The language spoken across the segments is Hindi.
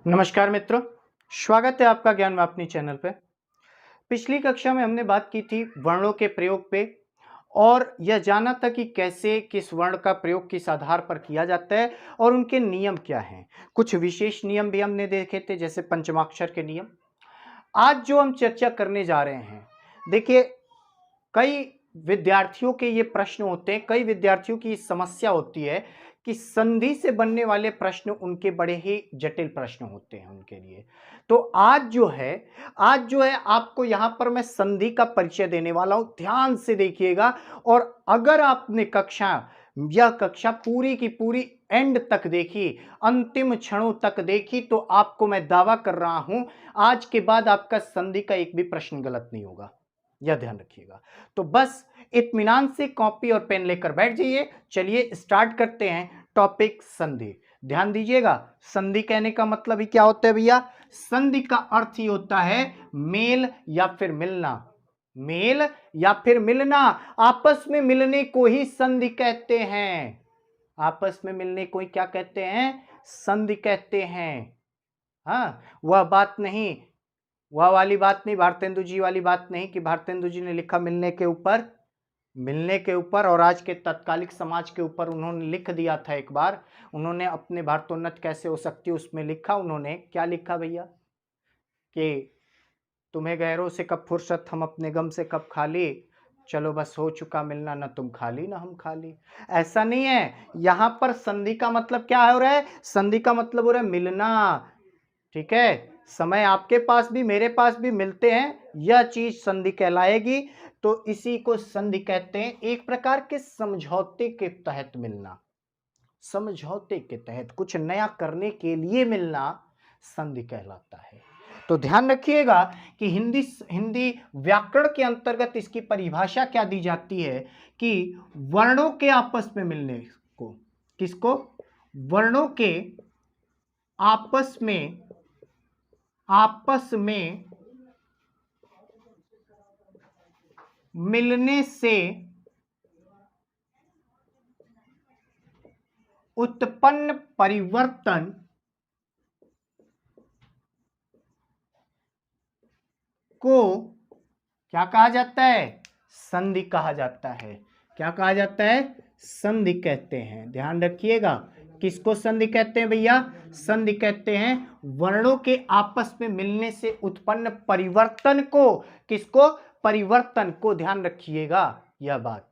नमस्कार मित्रों, स्वागत है आपका ज्ञान वापनी चैनल पे। पिछली कक्षा में हमने बात की थी वर्णों के प्रयोग पे और यह जाना था कि कैसे किस वर्ण का प्रयोग किस आधार पर किया जाता है और उनके नियम क्या हैं। कुछ विशेष नियम भी हमने देखे थे, जैसे पंचमाक्षर के नियम। आज जो हम चर्चा करने जा रहे हैं, देखिए, कई विद्यार्थियों के ये प्रश्न होते हैं, कई विद्यार्थियों की समस्या होती है कि संधि से बनने वाले प्रश्न उनके बड़े ही जटिल प्रश्न होते हैं उनके लिए। तो आज जो है आपको यहां पर मैं संधि का परिचय देने वाला हूं। ध्यान से देखिएगा, और अगर आपने यह कक्षा पूरी की पूरी एंड तक देखी, अंतिम क्षणों तक देखी, तो आपको मैं दावा कर रहा हूं, आज के बाद आपका संधि का एक भी प्रश्न गलत नहीं होगा। यह ध्यान रखिएगा। तो बस इत्मीनान से कॉपी और पेन लेकर बैठ जाइए। चलिए स्टार्ट करते हैं टॉपिक संधि। ध्यान दीजिएगा, संधि कहने का मतलब ही क्या होता है भैया? संधि का अर्थ ही होता है मेल या फिर मिलना। मेल या फिर मिलना, आपस में मिलने को ही संधि कहते हैं। आपस में मिलने को ही क्या कहते हैं? संधि कहते हैं। हाँ, वह वाली बात नहीं, भारतेंदु जी वाली बात नहीं कि भारतेंदु जी ने लिखा मिलने के ऊपर और आज के तत्कालिक समाज के ऊपर उन्होंने लिख दिया था। एक बार उन्होंने अपने भारतोन्नत कैसे हो सकती है उसमें लिखा, उन्होंने क्या लिखा भैया कि तुम्हें गैरों से कब फुर्सत, हम अपने गम से कब खाली, चलो बस हो चुका मिलना, न तुम खाली न हम खाली। ऐसा नहीं है। यहां पर संधि का मतलब क्या हो रहा है? संधि का मतलब हो रहा है मिलना। ठीक है, समय आपके पास भी मेरे पास भी मिलते हैं, यह चीज संधि कहलाएगी। तो इसी को संधि कहते हैं, एक प्रकार के समझौते के तहत मिलना। समझौते के तहत कुछ नया करने के लिए मिलना संधि कहलाता है। तो ध्यान रखिएगा कि हिंदी हिंदी व्याकरण के अंतर्गत इसकी परिभाषा क्या दी जाती है कि वर्णों के आपस में मिलने को, किसको? वर्णों के आपस में मिलने से उत्पन्न परिवर्तन को क्या कहा जाता है? संधि कहा जाता है। क्या कहा जाता है? संधि कहते हैं। ध्यान रखिएगा, किसको संधि कहते हैं भैया? संधि कहते हैं वर्णों के आपस में मिलने से उत्पन्न परिवर्तन को। किसको? परिवर्तन को। ध्यान रखिएगा यह बात,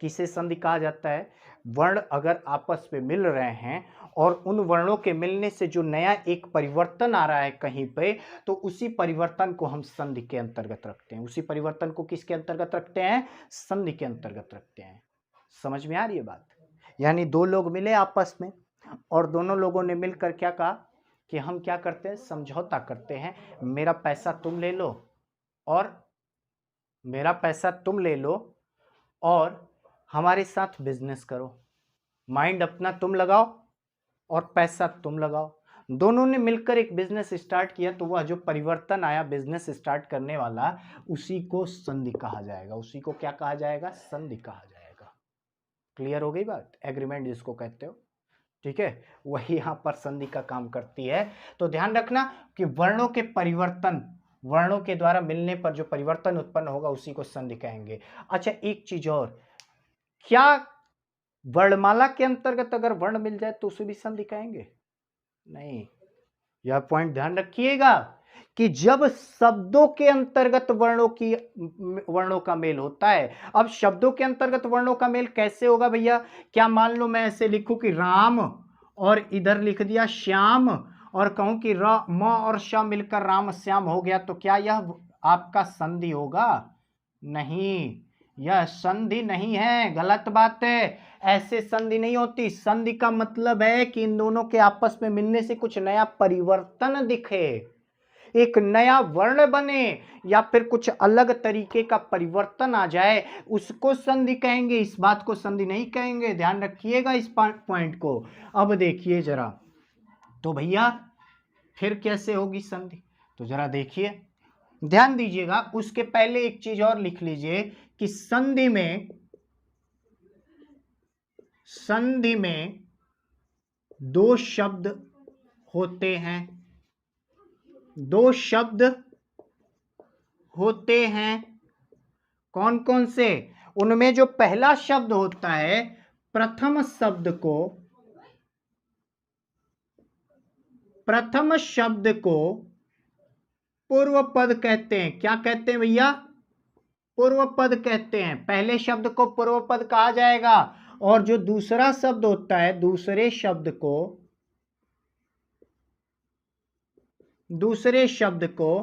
किसे संधि कहा जाता है? वर्ण अगर आपस में मिल रहे हैं और उन वर्णों के मिलने से जो नया एक परिवर्तन आ रहा है कहीं पे, तो उसी परिवर्तन को हम संधि के अंतर्गत रखते हैं। उसी परिवर्तन को किसके अंतर्गत रखते हैं? संधि के अंतर्गत रखते हैं। समझ में आ रही है बात? यानी दो लोग मिले आपस में और दोनों लोगों ने मिलकर क्या कहा कि हम क्या करते हैं? समझौता करते हैं। मेरा पैसा तुम ले लो और मेरा पैसा तुम ले लो और हमारे साथ बिजनेस करो। माइंड अपना तुम लगाओ और पैसा तुम लगाओ। दोनों ने मिलकर एक बिजनेस स्टार्ट किया, तो वह जो परिवर्तन आया बिजनेस स्टार्ट करने वाला, उसी को संधि कहा जाएगा। उसी को क्या कहा जाएगा? संधि कहा जाएगा। क्लियर हो गई बात? एग्रीमेंट जिसको कहते हो, ठीक है, वही यहां पर संधि का काम करती है। तो ध्यान रखना कि वर्णों के द्वारा मिलने पर जो परिवर्तन उत्पन्न होगा उसी को संधि कहेंगे। अच्छा, एक चीज और, क्या वर्णमाला के अंतर्गत अगर वर्ण मिल जाए तो उसे भी संधि कहेंगे? नहीं। यह पॉइंट ध्यान रखिएगा कि जब शब्दों के अंतर्गत वर्णों का मेल होता है। अब शब्दों के अंतर्गत वर्णों का मेल कैसे होगा भैया? क्या मान लो मैं ऐसे लिखूं कि राम और इधर लिख दिया श्याम और कहूं कि म और श मिलकर राम श्याम हो गया, तो क्या यह आपका संधि होगा? नहीं, यह संधि नहीं है, गलत बात है। ऐसे संधि नहीं होती। संधि का मतलब है कि इन दोनों के आपस में मिलने से कुछ नया परिवर्तन दिखे, एक नया वर्ण बने या फिर कुछ अलग तरीके का परिवर्तन आ जाए, उसको संधि कहेंगे। इस बात को संधि नहीं कहेंगे। ध्यान रखिएगा इस पॉइंट को। अब देखिए जरा, तो भैया फिर कैसे होगी संधि? तो जरा देखिए, ध्यान दीजिएगा। उसके पहले एक चीज और लिख लीजिए कि संधि में दो शब्द होते हैं। दो शब्द होते हैं। कौन कौन से? उनमें जो पहला शब्द होता है, प्रथम शब्द को पूर्व पद कहते हैं। क्या कहते हैं भैया? पूर्व पद कहते हैं। पहले शब्द को पूर्व पद कहा जाएगा, और जो दूसरा शब्द होता है, दूसरे शब्द को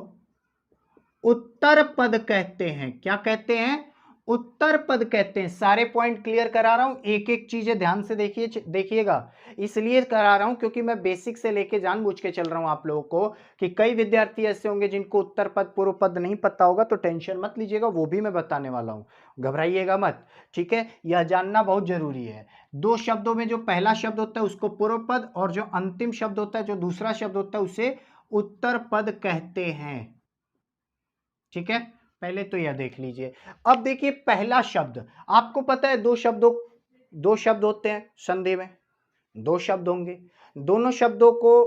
उत्तर पद कहते हैं। क्या कहते हैं? उत्तर पद कहते हैं। सारे पॉइंट क्लियर करा रहा हूं, एक एक चीजें ध्यान से देखिएगा। इसलिए करा रहा हूं क्योंकि मैं बेसिक से लेके जानबूझ के चल रहा हूं आप लोगों को, कि कई विद्यार्थी ऐसे होंगे जिनको उत्तर पद पूर्व पद नहीं पता होगा, तो टेंशन मत लीजिएगा, वो भी मैं बताने वाला हूं, घबराइएगा मत। ठीक है, यह जानना बहुत जरूरी है। दो शब्दों में जो पहला शब्द होता है उसको पूर्व पद, और जो अंतिम शब्द होता है, जो दूसरा शब्द होता है, उसे उत्तर पद कहते हैं। ठीक है, पहले तो यह देख लीजिए। अब देखिए पहला शब्द, आपको पता है दो शब्द होते हैं संधि में, दो शब्द होंगे। दोनों शब्दों को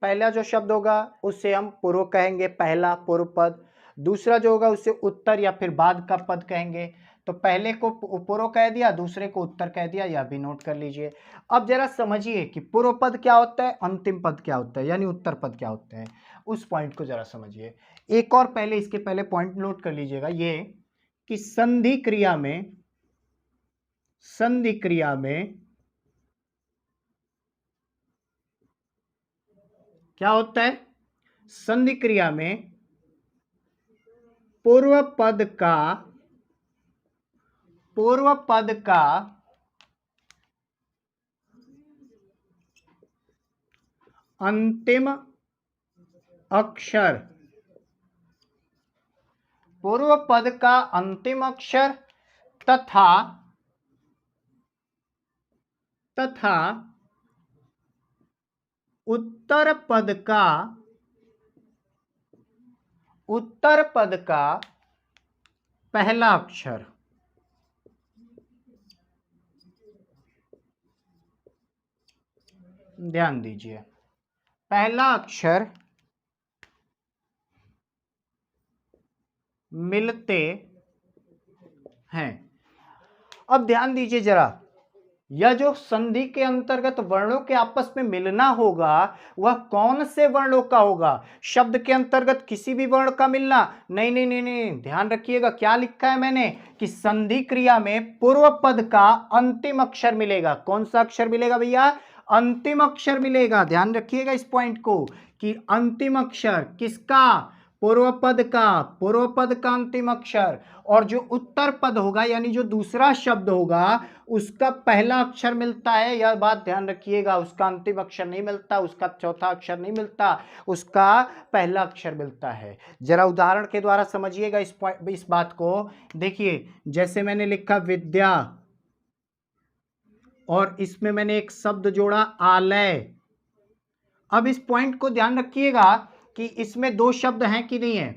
पहला जो शब्द होगा उसे हम पूर्व कहेंगे, पहला पूर्व पद। दूसरा जो होगा उसे उत्तर या फिर बाद का पद कहेंगे। तो पहले को पूर्व कह दिया, दूसरे को उत्तर कह दिया, यह भी नोट कर लीजिए। अब जरा समझिए कि पूर्व पद क्या होता है, अंतिम पद क्या होता है, यानी उत्तर पद क्या होता है, उस पॉइंट को जरा समझिए। एक और पहले इसके पहले पॉइंट नोट कर लीजिएगा, ये कि संधि क्रिया में क्या होता है? संधि क्रिया में पूर्व पद का अंतिम अक्षर, पूर्व पद का अंतिम अक्षर तथा उत्तर पद का पहला अक्षर। ध्यान दीजिए, पहला अक्षर मिलते हैं। अब ध्यान दीजिए जरा, यह जो संधि के अंतर्गत वर्णों के आपस में मिलना होगा, वह कौन से वर्णों का होगा? शब्द के अंतर्गत किसी भी वर्ण का मिलना नहीं, नहीं नहीं नहीं, ध्यान रखिएगा क्या लिखा है मैंने, कि संधि क्रिया में पूर्व पद का अंतिम अक्षर मिलेगा। कौन सा अक्षर मिलेगा भैया? अंतिम अक्षर मिलेगा। ध्यान रखिएगा इस पॉइंट को, कि अंतिम अक्षर किसका? पूर्व पद का अंतिम अक्षर। और जो उत्तर पद होगा, यानी जो दूसरा शब्द होगा, उसका पहला अक्षर मिलता है। यह बात ध्यान रखिएगा, उसका अंतिम अक्षर नहीं मिलता, उसका चौथा अक्षर नहीं मिलता, उसका पहला अक्षर मिलता है। जरा उदाहरण के द्वारा समझिएगा इस बात को। देखिए, जैसे मैंने लिखा विद्या, और इसमें मैंने एक शब्द जोड़ा आलय। अब इस पॉइंट को ध्यान रखिएगा कि इसमें दो शब्द हैं कि नहीं है,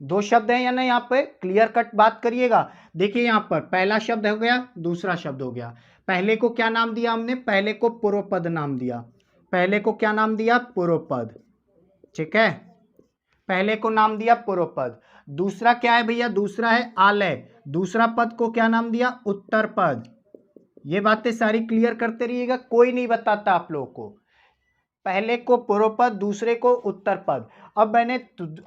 दो शब्द हैं या नहीं, यहाँ पे क्लियर कट बात करिएगा। देखिए यहाँ पर पहला शब्द हो गया, दूसरा शब्द हो गया। पहले को क्या नाम दिया हमने? पहले को पूर्व पद नाम दिया। पहले को क्या नाम दिया? पूर्व पद। ठीक है, पहले को नाम दिया पूर्व पद। दूसरा क्या है भैया? दूसरा है आलय। दूसरा पद को क्या नाम दिया? उत्तर पद। ये बातें सारी क्लियर करते रहिएगा, कोई नहीं बताता आप लोगों को। पहले को पूर्व पद, दूसरे को उत्तर पद। अब मैंने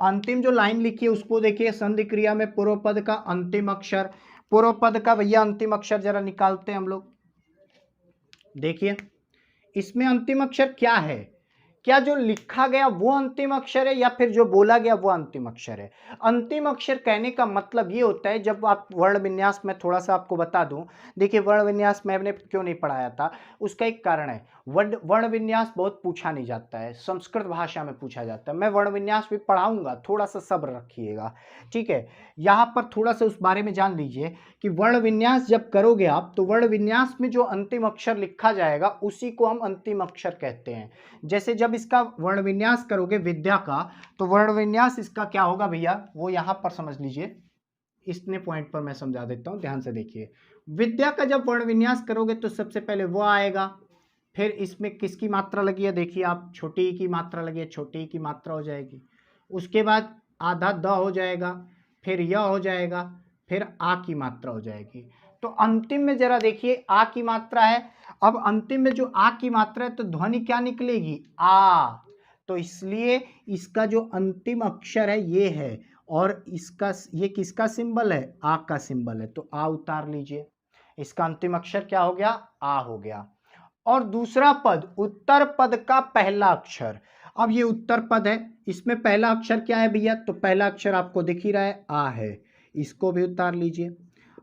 अंतिम जो लाइन लिखी है उसको देखिए, संधि क्रिया में पूर्व पद का अंतिम अक्षर। पूर्व पद का भैया अंतिम अक्षर जरा निकालते हैं हम लोग। देखिए इसमें अंतिम अक्षर क्या है? क्या जो लिखा गया वो अंतिम अक्षर है, या फिर जो बोला गया वो अंतिम अक्षर है? अंतिम अक्षर कहने का मतलब ये होता है, जब आप वर्ण विन्यास में थोड़ा सा आपको बता दूं। देखिए वर्ण विन्यास मैंने क्यों नहीं पढ़ाया था, उसका एक कारण है। वर्ण विन्यास बहुत पूछा नहीं जाता है, संस्कृत भाषा में पूछा जाता है। मैं वर्ण विन्यास भी पढ़ाऊंगा, थोड़ा सा सब्र रखिएगा। ठीक है, यहाँ पर थोड़ा सा उस बारे में जान लीजिए कि वर्ण विन्यास जब करोगे आप, तो वर्ण विन्यास में जो अंतिम अक्षर लिखा जाएगा उसी को हम अंतिम अक्षर कहते हैं। जैसे जब इसका वर्ण विन्यास करोगे विद्या का, तो वर्ण विन्यास इसका क्या होगा भैया, वो यहां पर समझ लीजिए। इतने पॉइंट पर मैं समझा देता हूं, ध्यान से देखिए। विद्या का जब वर्ण विन्यास करोगे तो सबसे पहले वो आएगा, फिर इसमें किसकी मात्रा लगी है, देखिए आप, छोटी ई की मात्रा लगी है, छोटी ई की मात्रा हो जाएगी। उसके बाद आधा द हो जाएगा, फिर य हो जाएगा, फिर आ की मात्रा हो जाएगी। तो अंतिम में जरा देखिए आ की मात्रा है। अब अंतिम में जो आ की मात्रा है तो ध्वनि क्या निकलेगी? आ। तो इसलिए इसका जो अंतिम अक्षर है ये है, और इसका ये किसका सिंबल है? आ का सिंबल है। तो आ उतार लीजिए, इसका अंतिम अक्षर क्या हो गया? आ हो गया। और दूसरा पद, उत्तर पद का पहला अक्षर। अब ये उत्तर पद है, इसमें पहला अक्षर क्या है भैया? तो पहला अक्षर आपको दिख ही रहा है, आ है। इसको भी उतार लीजिए।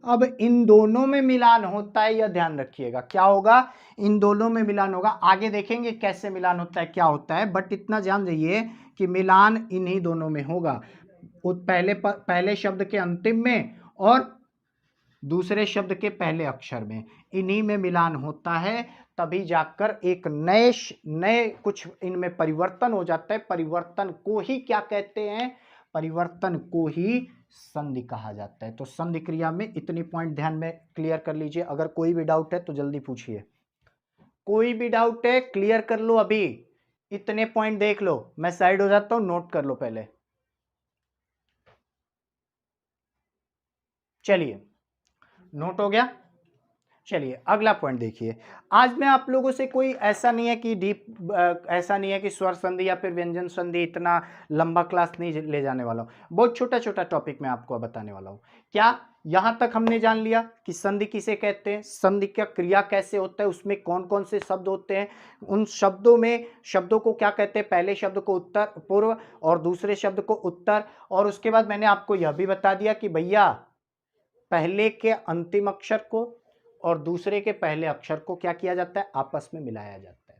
अब इन दोनों में मिलान होता है, यह ध्यान रखिएगा। क्या होगा? इन दोनों में मिलान होगा। आगे देखेंगे कैसे मिलान होता है, क्या होता है, बट इतना जान जाइए कि मिलान इन्हीं दोनों में होगा, पहले शब्द के अंतिम में और दूसरे शब्द के पहले अक्षर में, इन्हीं में मिलान होता है। तभी जाकर एक नए कुछ इनमें परिवर्तन हो जाता है। परिवर्तन को ही क्या कहते हैं? परिवर्तन को ही संधि कहा जाता है। तो संधि क्रिया में इतनी पॉइंट ध्यान में क्लियर कर लीजिए। अगर कोई भी डाउट है तो जल्दी पूछिए। कोई भी डाउट है क्लियर कर लो, अभी इतने पॉइंट देख लो। मैं साइड हो जाता हूं, नोट कर लो पहले। चलिए, नोट हो गया। चलिए अगला पॉइंट देखिए। आज मैं आप लोगों से कोई ऐसा नहीं है कि ऐसा नहीं है कि स्वर संधि या फिर व्यंजन संधि इतना लंबा क्लास नहीं ले जाने वाला हूं। बहुत छोटा छोटा टॉपिक मैं आपको बताने वाला हूं। क्या यहां तक हमने जान लिया कि संधि किसे कहते हैं, संधि का क्रिया कैसे होता है, उसमें कौन कौन से शब्द होते हैं, उन शब्दों को क्या कहते हैं, पहले शब्द को उत्तर पूर्व और दूसरे शब्द को उत्तर। और उसके बाद मैंने आपको यह भी बता दिया कि भैया पहले के अंतिम अक्षर को और दूसरे के पहले अक्षर को क्या किया जाता है? आपस में मिलाया जाता है।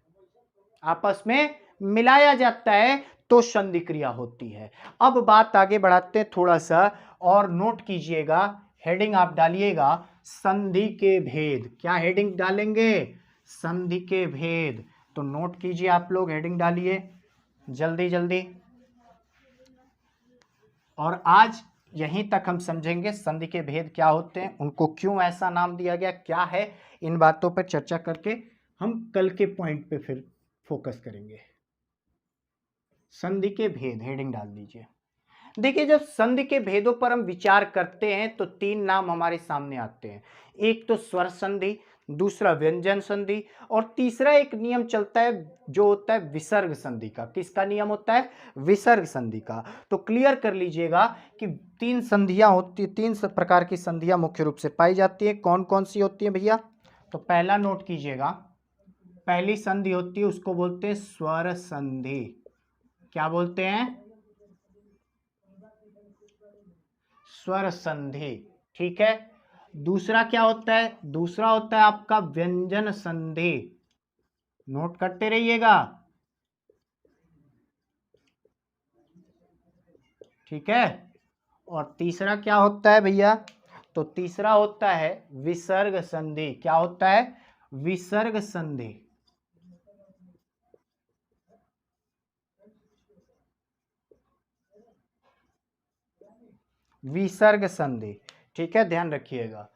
आपस में मिलाया जाता है तो संधि क्रिया होती है। अब बात आगे बढ़ाते हैं थोड़ा सा, और नोट कीजिएगा, हेडिंग आप डालिएगा संधि के भेद। क्या हेडिंग डालेंगे? संधि के भेद। तो नोट कीजिए आप लोग, हेडिंग डालिए जल्दी जल्दी। और आज यहीं तक हम समझेंगे संधि के भेद क्या होते हैं, उनको क्यों ऐसा नाम दिया गया, क्या है, इन बातों पर चर्चा करके हम कल के पॉइंट पे फिर फोकस करेंगे। संधि के भेद, हेडिंग डाल दीजिए। देखिए, जब संधि के भेदों पर हम विचार करते हैं तो तीन नाम हमारे सामने आते हैं। एक तो स्वर संधि, दूसरा व्यंजन संधि, और तीसरा एक नियम चलता है जो होता है विसर्ग संधि का। किसका नियम होता है? विसर्ग संधि का। तो क्लियर कर लीजिएगा कि तीन संधियां होती, तीन प्रकार की संधियां मुख्य रूप से पाई जाती है। कौन कौन सी होती है भैया? तो पहला नोट कीजिएगा, पहली संधि होती है उसको बोलते हैं स्वर संधि। क्या बोलते हैं? स्वर संधि। ठीक है। दूसरा क्या होता है? दूसरा होता है आपका व्यंजन संधि। नोट करते रहिएगा, ठीक है। और तीसरा क्या होता है भैया? तो तीसरा होता है विसर्ग संधि। क्या होता है? विसर्ग संधि। विसर्ग संधि, ठीक है, ध्यान रखिएगा।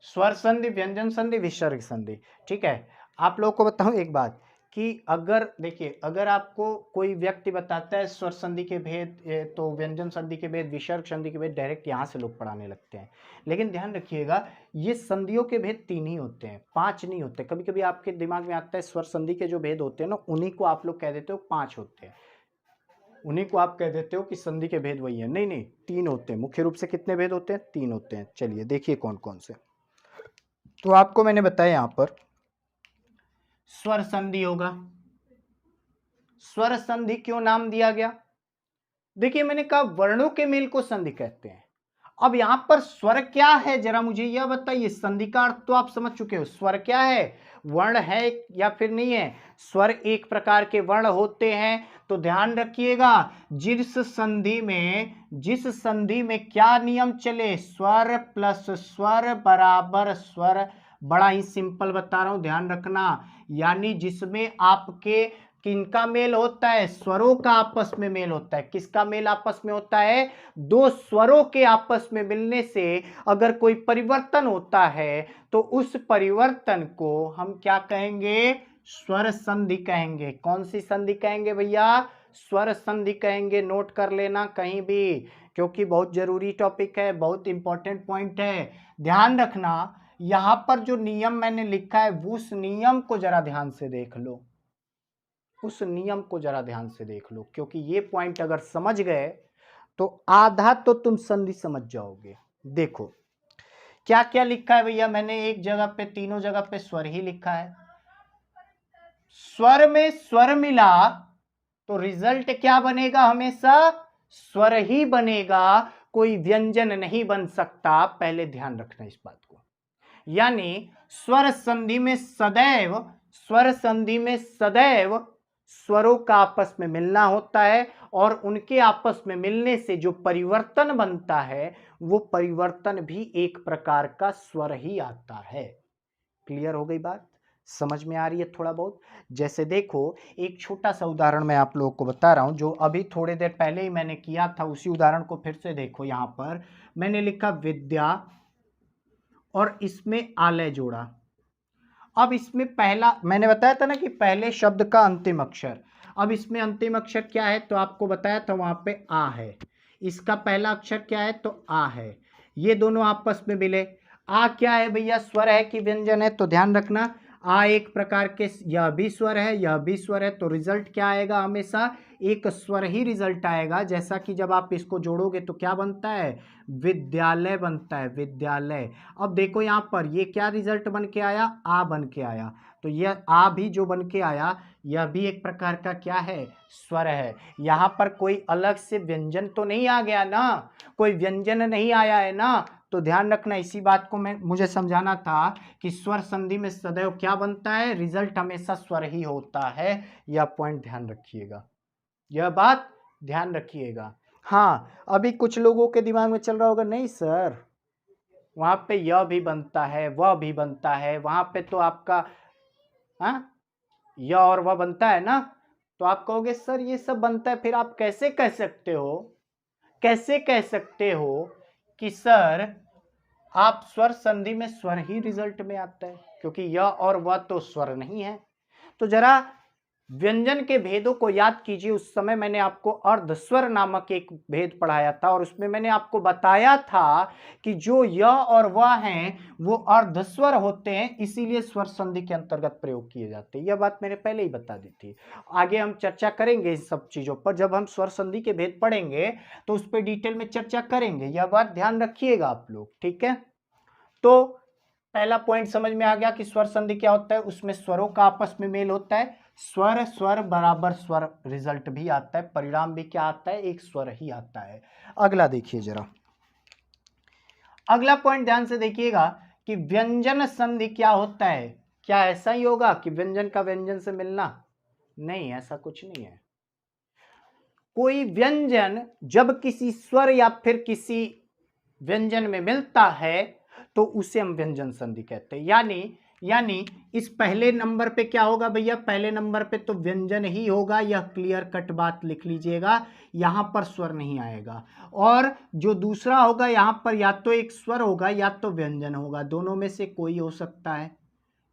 स्वर संधि, व्यंजन संधि, विसर्ग संधि। ठीक है। आप लोगों को बताऊं एक बात कि अगर देखिए, अगर आपको कोई व्यक्ति बताता है स्वर संधि के भेद, तो व्यंजन संधि के भेद, विसर्ग संधि के भेद डायरेक्ट यहां से लोग पढ़ाने लगते हैं। लेकिन ध्यान रखिएगा, ये संधियों के भेद तीन ही होते हैं, पांच नहीं होते। कभी कभी आपके दिमाग में आता है स्वर संधि के जो भेद होते हैं ना, उन्हीं को आप लोग कह देते हो पांच होते हैं, उन्हीं को आप कह देते हो कि संधि के भेद वही है। नहीं नहीं, तीन होते हैं मुख्य रूप से। कितने भेद होते हैं? तीन होते हैं। चलिए देखिए कौन कौन से। तो आपको मैंने बताया यहां पर स्वर संधि होगा। स्वर संधि क्यों नाम दिया गया? देखिए, मैंने कहा वर्णों के मेल को संधि कहते हैं। अब यहां पर स्वर क्या है जरा मुझे यह बताइए। संधि का अर्थ तो आप समझ चुके हो। स्वर क्या है? वर्ण है या फिर नहीं है? स्वर एक प्रकार के वर्ण होते हैं। तो ध्यान रखिएगा, जिस संधि में क्या नियम चले, स्वर प्लस स्वर बराबर स्वर। बड़ा ही सिंपल बता रहा हूं, ध्यान रखना। यानी जिसमें आपके किनका मेल होता है? स्वरों का आपस में मेल होता है। किसका मेल आपस में होता है? दो स्वरों के आपस में मिलने से अगर कोई परिवर्तन होता है तो उस परिवर्तन को हम क्या कहेंगे? स्वर संधि कहेंगे। कौन सी संधि कहेंगे भैया? स्वर संधि कहेंगे, नोट कर लेना कहीं भी, क्योंकि बहुत जरूरी टॉपिक है, बहुत इंपॉर्टेंट पॉइंट है। ध्यान रखना, यहां पर जो नियम मैंने लिखा है उस नियम को जरा ध्यान से देख लो, उस नियम को जरा ध्यान से देख लो, क्योंकि ये पॉइंट अगर समझ गए तो आधा तो तुम संधि समझ जाओगे। देखो क्या क्या लिखा है भैया, मैंने एक जगह पे, तीनों जगह पे स्वर ही लिखा है। स्वर में स्वर मिला तो रिजल्ट क्या बनेगा, हमेशा स्वर ही बनेगा, कोई व्यंजन नहीं बन सकता। पहले ध्यान रखना इस बात को। यानी स्वर संधि में सदैव, स्वर संधि में सदैव स्वरों का आपस में मिलना होता है, और उनके आपस में मिलने से जो परिवर्तन बनता है वो परिवर्तन भी एक प्रकार का स्वर ही आता है। क्लियर हो गई बात, समझ में आ रही है थोड़ा बहुत? जैसे देखो, एक छोटा सा उदाहरण मैं आप लोगों को बता रहा हूं, जो अभी थोड़ी देर पहले ही मैंने किया था, उसी उदाहरण को फिर से देखो। यहां पर मैंने लिखा विद्या और इसमें आलय जोड़ा। अब इसमें पहला मैंने बताया था ना कि पहले शब्द का अंतिम अक्षर, अब इसमें अंतिम अक्षर क्या है, तो आपको बताया था वहां पे आ है। इसका पहला अक्षर क्या है, तो आ है। ये दोनों आपस में मिले, आ क्या है भैया, स्वर है कि व्यंजन है? तो ध्यान रखना, आ एक प्रकार के, यह भी स्वर है, यह भी स्वर है, तो रिजल्ट क्या आएगा, हमेशा एक स्वर ही रिजल्ट आएगा। जैसा कि जब आप इसको जोड़ोगे तो क्या बनता है, विद्यालय बनता है, विद्यालय। अब देखो यहां पर ये क्या रिजल्ट बन के आया, आ बन के आया, तो यह आ भी जो बन के आया यह भी एक प्रकार का क्या है, स्वर है। यहां पर कोई अलग से व्यंजन तो नहीं आ गया ना, कोई व्यंजन नहीं आया है ना। तो ध्यान रखना, इसी बात को मुझे समझाना था कि स्वर संधि में सदैव क्या बनता है, रिजल्ट हमेशा स्वर ही होता है। यह पॉइंट ध्यान रखिएगा, यह बात ध्यान रखिएगा। हाँ, अभी कुछ लोगों के दिमाग में चल रहा होगा, नहीं सर वहां पे यह भी बनता है, वह भी बनता है, वहां पे तो आपका यह और वह बनता है ना। तो आप कहोगे सर ये सब बनता है, फिर आप कैसे कह सकते हो, कैसे कह सकते हो कि सर आप स्वर संधि में स्वर ही रिजल्ट में आता है, क्योंकि यह और वह तो स्वर नहीं है। तो जरा व्यंजन के भेदों को याद कीजिए। उस समय मैंने आपको अर्धस्वर नामक एक भेद पढ़ाया था, और उसमें मैंने आपको बताया था कि जो य और वह हैं वो अर्धस्वर होते हैं, इसीलिए स्वर संधि के अंतर्गत प्रयोग किए जाते हैं। यह बात मैंने पहले ही बता दी थी। आगे हम चर्चा करेंगे इन सब चीजों पर, जब हम स्वर संधि के भेद पढ़ेंगे तो उस पर डिटेल में चर्चा करेंगे। यह बात ध्यान रखिएगा आप लोग, ठीक है? तो पहला पॉइंट समझ में आ गया कि स्वर संधि क्या होता है, उसमें स्वरों का आपस में मेल होता है, स्वर स्वर बराबर स्वर रिजल्ट भी आता है, परिणाम भी क्या आता है, एक स्वर ही आता है। अगला देखिए जरा, अगला पॉइंट ध्यान से देखिएगा कि व्यंजन संधि क्या होता है। क्या ऐसा ही होगा कि व्यंजन का व्यंजन से मिलना? नहीं, ऐसा कुछ नहीं है। कोई व्यंजन जब किसी स्वर या फिर किसी व्यंजन में मिलता है तो उसे हम व्यंजन संधि कहते हैं। यानी इस पहले नंबर पे क्या होगा भैया, पहले नंबर पे तो व्यंजन ही होगा, यह क्लियर कट बात लिख लीजिएगा, यहां पर स्वर नहीं आएगा। और जो दूसरा होगा यहां पर या तो एक स्वर होगा या तो व्यंजन होगा, दोनों में से कोई हो सकता है,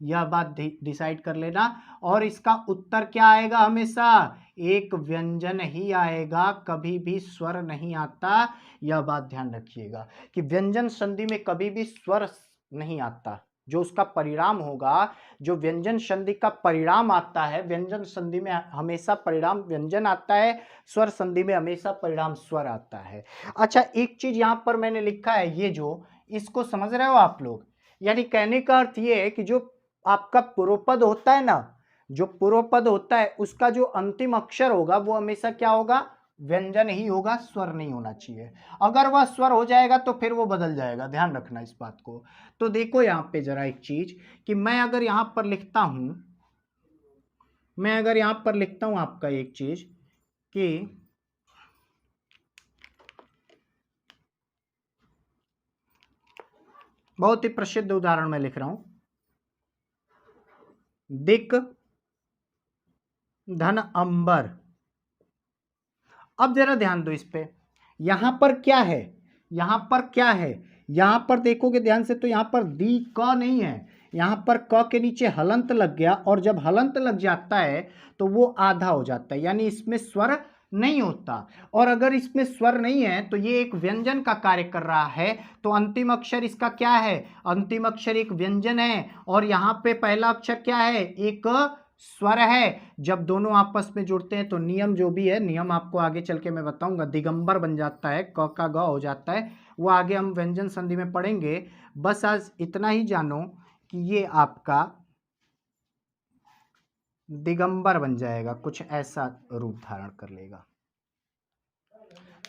यह बात डिसाइड कर लेना। और इसका उत्तर क्या आएगा, हमेशा एक व्यंजन ही आएगा, कभी भी स्वर नहीं आता। यह बात ध्यान रखिएगा कि व्यंजन संधि में कभी भी स्वर नहीं आता। जो उसका परिणाम होगा, जो व्यंजन संधि का परिणाम आता है, व्यंजन संधि में हमेशा परिणाम व्यंजन आता है, स्वर संधि में हमेशा परिणाम स्वर आता है। अच्छा, एक चीज यहां पर मैंने लिखा है, ये जो इसको समझ रहे हो आप लोग, यानी कहने का अर्थ ये है कि जो आपका पूर्व पद होता है ना, जो पूर्व पद होता है उसका जो अंतिम अक्षर होगा वो हमेशा क्या होगा, व्यंजन ही होगा, स्वर नहीं होना चाहिए। अगर वह स्वर हो जाएगा तो फिर वो बदल जाएगा, ध्यान रखना इस बात को। तो देखो यहां पे जरा एक चीज कि मैं अगर यहां पर लिखता हूं, आपका एक चीज कि बहुत ही प्रसिद्ध उदाहरण मैं लिख रहा हूं, दिक धन अंबर। अब जरा ध्यान दो इस पे, यहां पर क्या है, यहां पर क्या है, यहां पर देखोगे ध्यान से तो यहां पर दी क नहीं है, यहां पर क के नीचे हलंत लग गया, और जब हलंत लग जाता है तो वो आधा हो जाता है, यानी इसमें स्वर नहीं होता। और अगर इसमें स्वर नहीं है तो ये एक व्यंजन का कार्य कर रहा है। तो अंतिम अक्षर इसका क्या है? अंतिम अक्षर एक व्यंजन है और यहाँ पे पहला अक्षर क्या है? एक स्वर है। जब दोनों आपस में जुड़ते हैं तो नियम जो भी है, नियम आपको आगे चल के मैं बताऊंगा, दिगंबर बन जाता है, क का ग हो जाता है, वो आगे हम व्यंजन संधि में पढ़ेंगे। बस आज इतना ही जानो कि ये आपका दिगंबर बन जाएगा, कुछ ऐसा रूप धारण कर लेगा।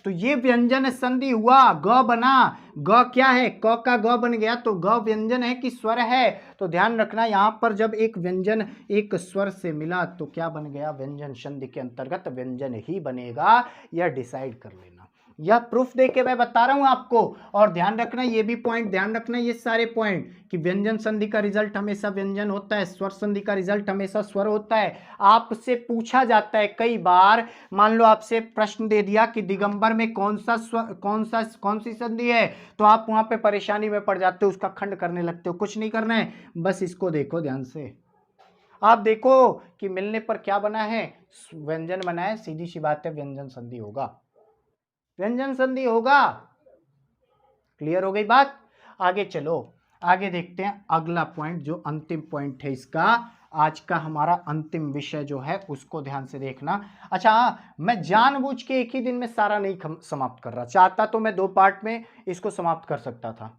तो ये व्यंजन संधि हुआ, ग बना। ग क्या है? क का ग बन गया तो ग व्यंजन है कि स्वर है? तो ध्यान रखना, यहां पर जब एक व्यंजन एक स्वर से मिला तो क्या बन गया? व्यंजन संधि के अंतर्गत व्यंजन ही बनेगा। यह डिसाइड कर लेना, यह प्रूफ देके मैं बता रहा हूं आपको। और ध्यान रखना, ये भी पॉइंट ध्यान रखना, ये सारे पॉइंट कि व्यंजन संधि का रिजल्ट हमेशा व्यंजन होता है, स्वर संधि का रिजल्ट हमेशा स्वर होता है। आपसे पूछा जाता है कई बार, मान लो आपसे प्रश्न दे दिया कि दिगंबर में कौन सी संधि है, तो आप वहां पे परेशानी में पड़ जाते हो, उसका खंड करने लगते हो। कुछ नहीं करना है, बस इसको देखो ध्यान से। आप देखो कि मिलने पर क्या बना है? व्यंजन बना है, सीधी सी बात है, व्यंजन संधि होगा, व्यंजन संधि होगा। क्लियर हो गई बात? आगे चलो, आगे देखते हैं अगला पॉइंट, जो अंतिम पॉइंट है इसका। आज का हमारा अंतिम विषय जो है उसको ध्यान से देखना। अच्छा हाँ, मैं जानबूझ के एक ही दिन में सारा नहीं समाप्त कर रहा, चाहता तो मैं 2 पार्ट में इसको समाप्त कर सकता था,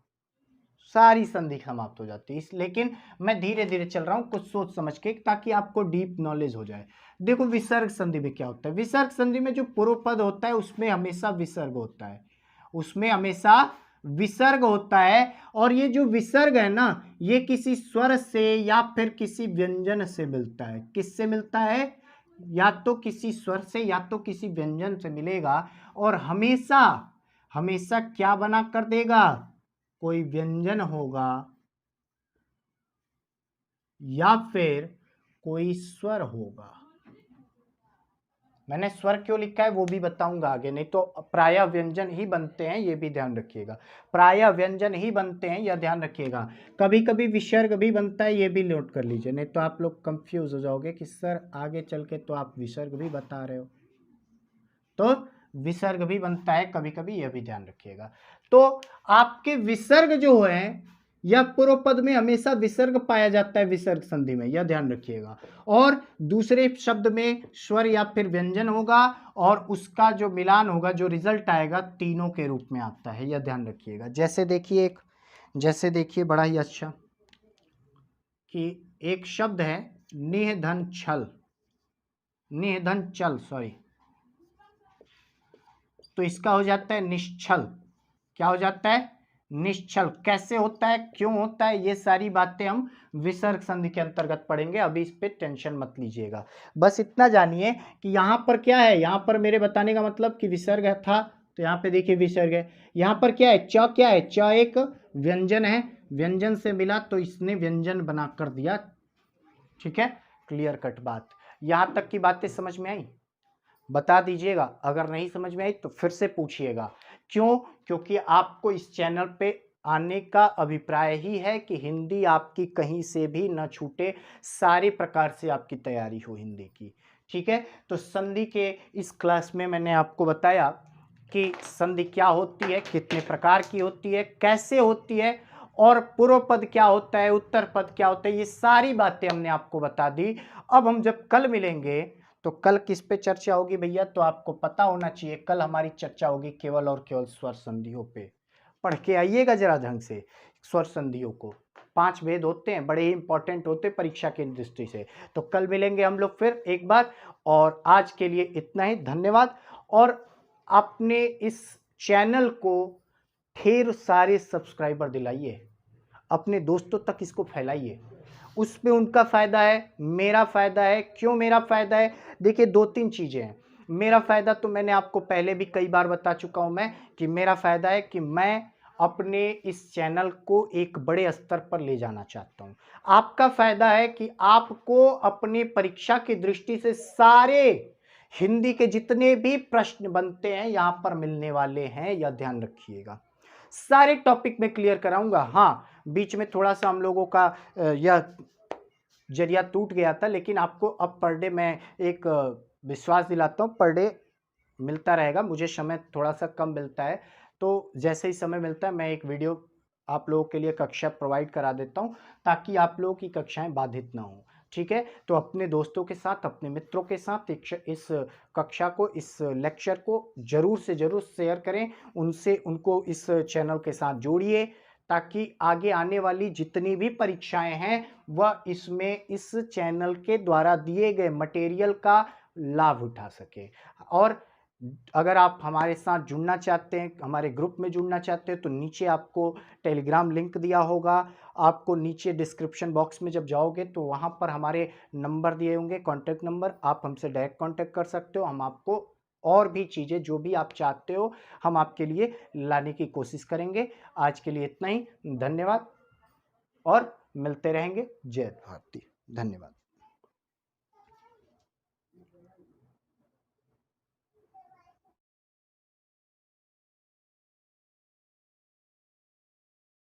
सारी संधि समाप्त हो जाती, इस लेकिन मैं धीरे धीरे चल रहा हूं, कुछ सोच समझ के, ताकि आपको डीप नॉलेज हो जाए। देखो विसर्ग संधि में क्या होता है? विसर्ग संधि में जो पूर्व पद होता है उसमें हमेशा विसर्ग होता है, उसमें हमेशा विसर्ग होता है। और ये जो विसर्ग है ना, ये किसी स्वर से या फिर किसी व्यंजन से मिलता है। किससे मिलता है? या तो किसी स्वर से या तो किसी व्यंजन से मिलेगा। और हमेशा हमेशा क्या बना कर देगा? कोई व्यंजन होगा या फिर कोई स्वर होगा। मैंने स्वर क्यों लिखा है वो भी बताऊंगा आगे, नहीं तो प्रायः व्यंजन ही बनते हैं, ये भी ध्यान रखिएगा। प्रायः व्यंजन ही बनते हैं, यह ध्यान रखिएगा। कभी कभी विसर्ग भी बनता है, ये भी नोट कर लीजिए, नहीं तो आप लोग कंफ्यूज हो जाओगे कि सर आगे चल के तो आप विसर्ग भी बता रहे हो। तो विसर्ग भी बनता है कभी कभी, यह भी ध्यान रखिएगा। तो आपके विसर्ग जो है, यह पूर्व पद में हमेशा विसर्ग पाया जाता है, विसर्ग संधि में, यह ध्यान रखिएगा। और दूसरे शब्द में स्वर या फिर व्यंजन होगा और उसका जो मिलान होगा, जो रिजल्ट आएगा, तीनों के रूप में आता है, यह ध्यान रखिएगा। जैसे देखिए बड़ा ही अच्छा कि एक शब्द है निधन छल, निधन चल, सॉरी, तो इसका हो जाता है निश्चल। क्या हो जाता है? निश्चल। कैसे होता है, क्यों होता है, ये सारी बातें हम विसर्ग संधि के अंतर्गत पढ़ेंगे, अभी इस पे टेंशन मत लीजिएगा। बस इतना जानिए कि यहां पर क्या है, यहां पर मेरे बताने का मतलब कि विसर्ग था, तो यहां पे देखिए विसर्ग है। यहां पर क्या है? च क्या है? च एक व्यंजन है, व्यंजन से मिला तो इसने व्यंजन बना कर दिया। ठीक है, क्लियर कट बात। यहां तक की बातें समझ में आई? बता दीजिएगा, अगर नहीं समझ में आई तो फिर से पूछिएगा। क्यों? क्योंकि आपको इस चैनल पे आने का अभिप्राय ही है कि हिंदी आपकी कहीं से भी न छूटे, सारे प्रकार से आपकी तैयारी हो हिंदी की। ठीक है, तो संधि के इस क्लास में मैंने आपको बताया कि संधि क्या होती है, कितने प्रकार की होती है, कैसे होती है, और पूर्व पद क्या होता है, उत्तर पद क्या होता है, ये सारी बातें हमने आपको बता दी। अब हम जब कल मिलेंगे तो कल किस पे चर्चा होगी भैया? तो आपको पता होना चाहिए, कल हमारी चर्चा होगी केवल और केवल स्वर संधियों पे। पढ़ के आइएगा जरा ढंग से स्वर संधियों को, 5 भेद होते हैं, बड़े ही इंपॉर्टेंट होते हैं परीक्षा की दृष्टि से। तो कल मिलेंगे हम लोग फिर एक बार, और आज के लिए इतना ही, धन्यवाद। और आपने इस चैनल को ढेर सारे सब्सक्राइबर दिलाइए, अपने दोस्तों तक इसको फैलाइए, उसमें उनका फायदा है, मेरा फायदा है। क्यों मेरा फायदा है? देखिए 2-3 चीजें हैं। मेरा फायदा तो मैंने आपको पहले भी कई बार बता चुका हूं मैं, कि मेरा फायदा है कि मैं अपने इस चैनल को एक बड़े स्तर पर ले जाना चाहता हूं। आपका फायदा है कि आपको अपनी परीक्षा की दृष्टि से सारे हिंदी के जितने भी प्रश्न बनते हैं यहां पर मिलने वाले हैं, यह ध्यान रखिएगा। सारे टॉपिक में क्लियर कराऊंगा। हाँ, बीच में थोड़ा सा हम लोगों का यह जरिया टूट गया था, लेकिन आपको अब पर डे मैं एक विश्वास दिलाता हूँ, पर डे मिलता रहेगा। मुझे समय थोड़ा-सा कम मिलता है, तो जैसे ही समय मिलता है मैं एक वीडियो आप लोगों के लिए कक्षा प्रोवाइड करा देता हूँ, ताकि आप लोगों की कक्षाएँ बाधित ना हों। ठीक है? तो अपने दोस्तों के साथ, अपने मित्रों के साथ इस कक्षा को, इस लेक्चर को ज़रूर से ज़रूर शेयर करें। उनको इस चैनल के साथ जोड़िए, ताकि आगे आने वाली जितनी भी परीक्षाएँ हैं, वह इस चैनल के द्वारा दिए गए मटेरियल का लाभ उठा सकें। और अगर आप हमारे साथ जुड़ना चाहते हैं, हमारे ग्रुप में जुड़ना चाहते हैं, तो नीचे आपको टेलीग्राम लिंक दिया होगा। आपको नीचे डिस्क्रिप्शन बॉक्स में जब जाओगे तो वहाँ पर हमारे नंबर दिए होंगे, कॉन्टैक्ट नंबर, आप हमसे डायरेक्ट कॉन्टैक्ट कर सकते हो। हम आपको और भी चीज़ें जो भी आप चाहते हो, हम आपके लिए लाने की कोशिश करेंगे। आज के लिए इतना ही, धन्यवाद और मिलते रहेंगे। जय भारती। धन्यवाद।